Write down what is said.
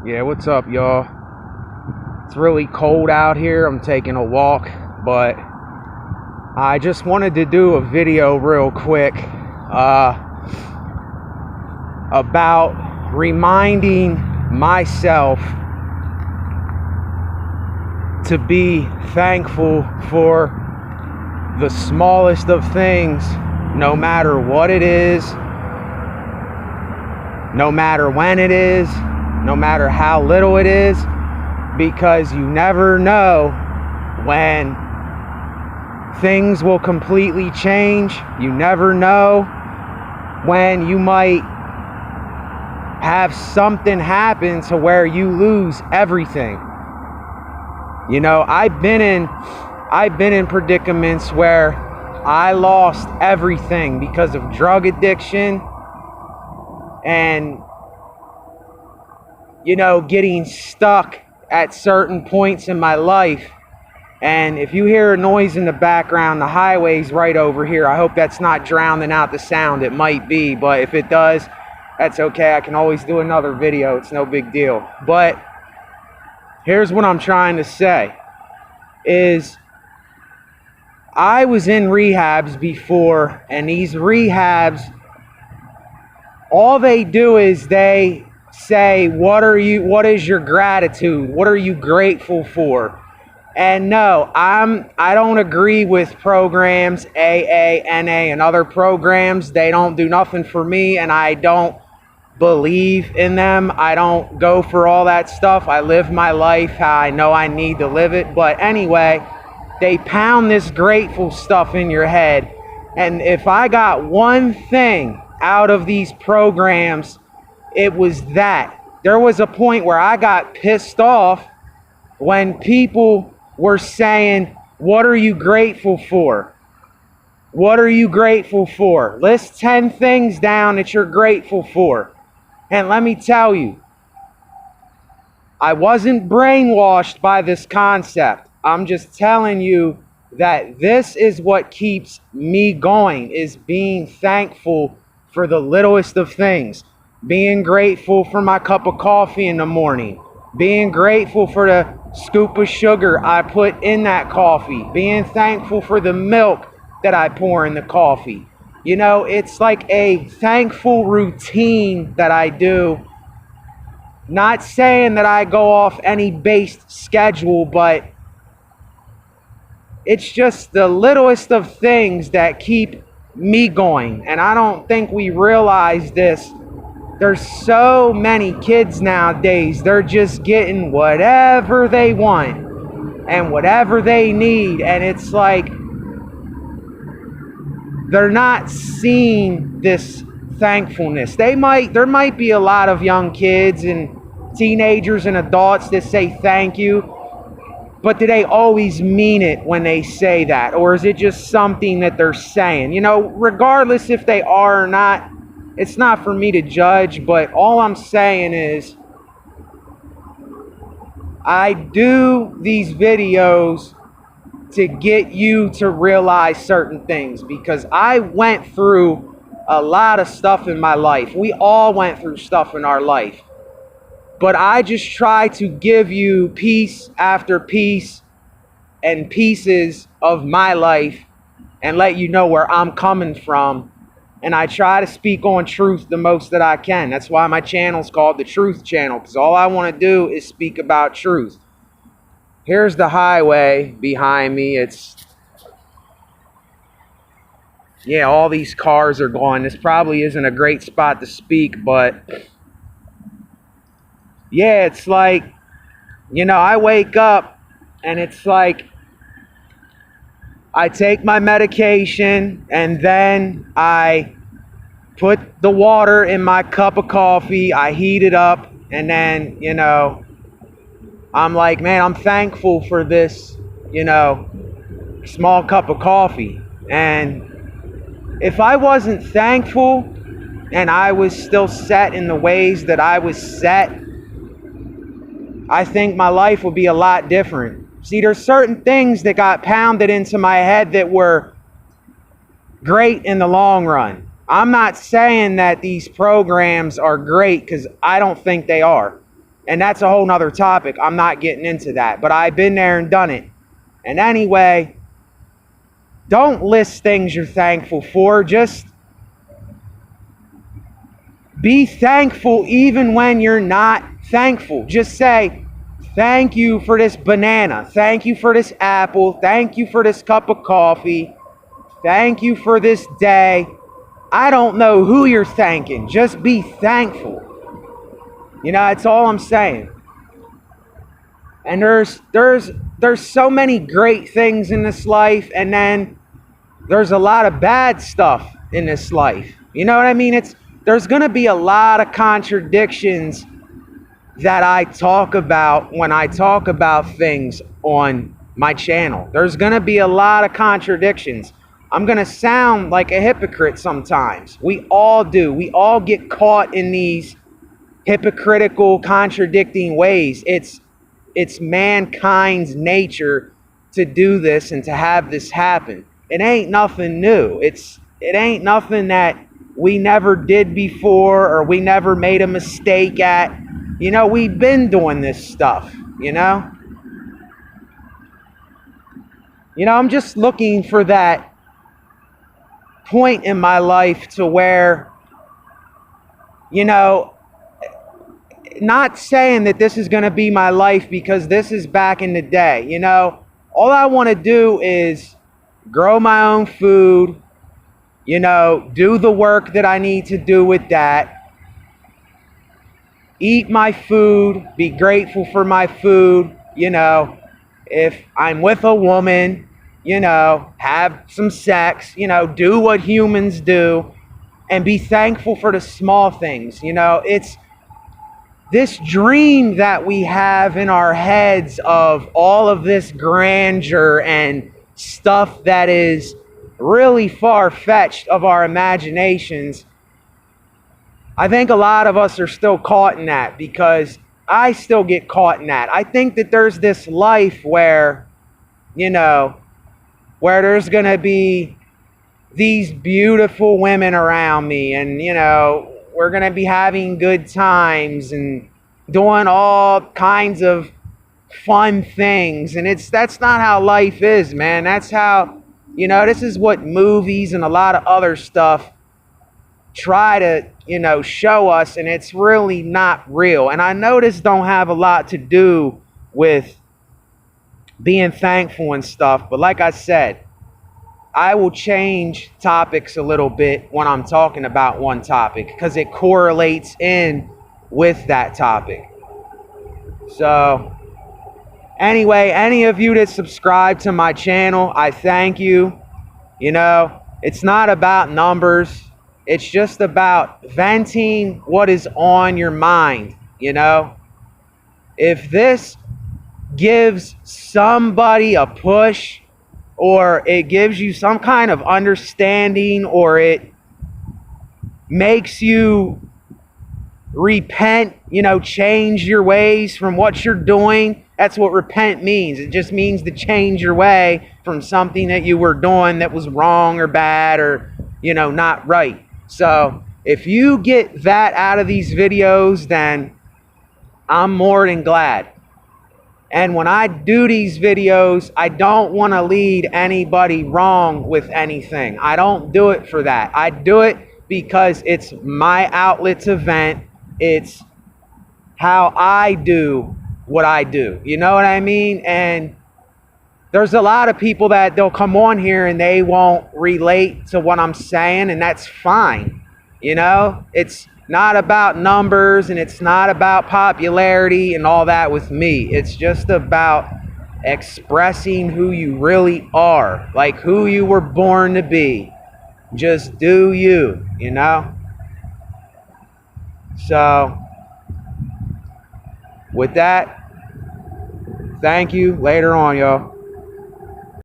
Yeah, what's up, y'all? It's really cold out here. I'm taking a walk, but I just wanted to do a video real quick about reminding myself to be thankful for the smallest of things, no matter what it is, no matter when it is, no matter how little it is, because you never know when things will completely change. You never know when you might have something happen to where you lose everything. You know, I've been in predicaments where I lost everything because of drug addiction and, you know, getting stuck at certain points in my life. And if you hear a noise in the background, the highway's right over here. I hope that's not drowning out the sound. It might be, but if it does, that's okay. I can always do another video. It's no big deal. But here's what I'm trying to say is I was in rehabs before, and these rehabs, all they do is they say, what is your gratitude? What are you grateful for? And no, I don't agree with programs, AA, NA, and other programs. They don't do nothing for me, and I don't believe in them. I don't go for all that stuff. I live my life how I know I need to live it. But anyway, they pound this grateful stuff in your head. And if I got one thing out of these programs, it was that. There was a point where I got pissed off when people were saying, what are you grateful for? What are you grateful for? List 10 things down that you're grateful for. And let me tell you, I wasn't brainwashed by this concept. I'm just telling you that this is what keeps me going, is being thankful for the littlest of things. Being grateful for my cup of coffee in the morning. Being grateful for the scoop of sugar I put in that coffee. Being thankful for the milk that I pour in the coffee. You know, it's like a thankful routine that I do. Not saying that I go off any based schedule, but it's just the littlest of things that keep me going. And I don't think we realize this. There's so many kids nowadays, they're just getting whatever they want and whatever they need. And it's like they're not seeing this thankfulness. There might be a lot of young kids and teenagers and adults that say thank you, but do they always mean it when they say that? Or is it just something that they're saying? You know, regardless if they are or not, it's not for me to judge, but all I'm saying is I do these videos to get you to realize certain things, because I went through a lot of stuff in my life. We all went through stuff in our life. But I just try to give you piece after piece and pieces of my life and let you know where I'm coming from. And I try to speak on truth the most that I can. That's why my channel's called the Truth Channel, because all I want to do is speak about truth. Here's the highway behind me. Yeah, all these cars are going. This probably isn't a great spot to speak, but yeah, it's like, you know, I wake up and it's like I take my medication and then I put the water in my cup of coffee, I heat it up, and then, you know, I'm like, man, I'm thankful for this, you know, small cup of coffee. And if I wasn't thankful and I was still set in the ways that I was set, I think my life would be a lot different. See, there's certain things that got pounded into my head that were great in the long run. I'm not saying that these programs are great, because I don't think they are. And that's a whole nother topic. I'm not getting into that. But I've been there and done it. And anyway, don't list things you're thankful for. Just be thankful even when you're not thankful. Just say, thank you for this banana. Thank you for this apple. Thank you for this cup of coffee. Thank you for this day. I don't know who you're thanking. Just be thankful. You know, that's all I'm saying. And there's so many great things in this life, and then there's a lot of bad stuff in this life. You know what I mean? There's going to be a lot of contradictions that I talk about when I talk about things on my channel. There's going to be a lot of contradictions. I'm going to sound like a hypocrite sometimes. We all do. We all get caught in these hypocritical, contradicting ways. It's mankind's nature to do this and to have this happen. It ain't nothing new. It ain't nothing that we never did before or we never made a mistake at. You know, we've been doing this stuff, you know? You know, I'm just looking for that point in my life to where, you know, not saying that this is going to be my life because this is back in the day, you know? All I want to do is grow my own food, you know, do the work that I need to do with that, eat my food, be grateful for my food, you know, if I'm with a woman, you know, have some sex, you know, do what humans do, and be thankful for the small things, you know. It's this dream that we have in our heads of all of this grandeur and stuff that is really far-fetched of our imaginations. I think a lot of us are still caught in that, because I still get caught in that. I think that there's this life where, you know, where there's going to be these beautiful women around me, and, you know, we're going to be having good times and doing all kinds of fun things. And that's not how life is, man. That's how, you know, this is what movies and a lot of other stuff try to, you know, show us, and it's really not real. And I know this don't have a lot to do with being thankful and stuff, but like I said, I will change topics a little bit when I'm talking about one topic, because it correlates in with that topic. So anyway, any of you that subscribe to my channel, I thank you. You know, it's not about numbers. It's just about venting what is on your mind, you know. If this gives somebody a push, or it gives you some kind of understanding, or it makes you repent, you know, change your ways from what you're doing. That's what repent means. It just means to change your way from something that you were doing that was wrong or bad or, you know, not right. So if you get that out of these videos, then I'm more than glad. And when I do these videos, I don't want to lead anybody wrong with anything. I don't do it for that. I do it because it's my outlet to vent. It's how I do what I do. You know what I mean? And there's a lot of people that they'll come on here and they won't relate to what I'm saying, and that's fine. You know, it's not about numbers, and it's not about popularity and all that with me. It's just about expressing who you really are, like who you were born to be. Just do you, you know? So, with that, thank you. Later on, y'all.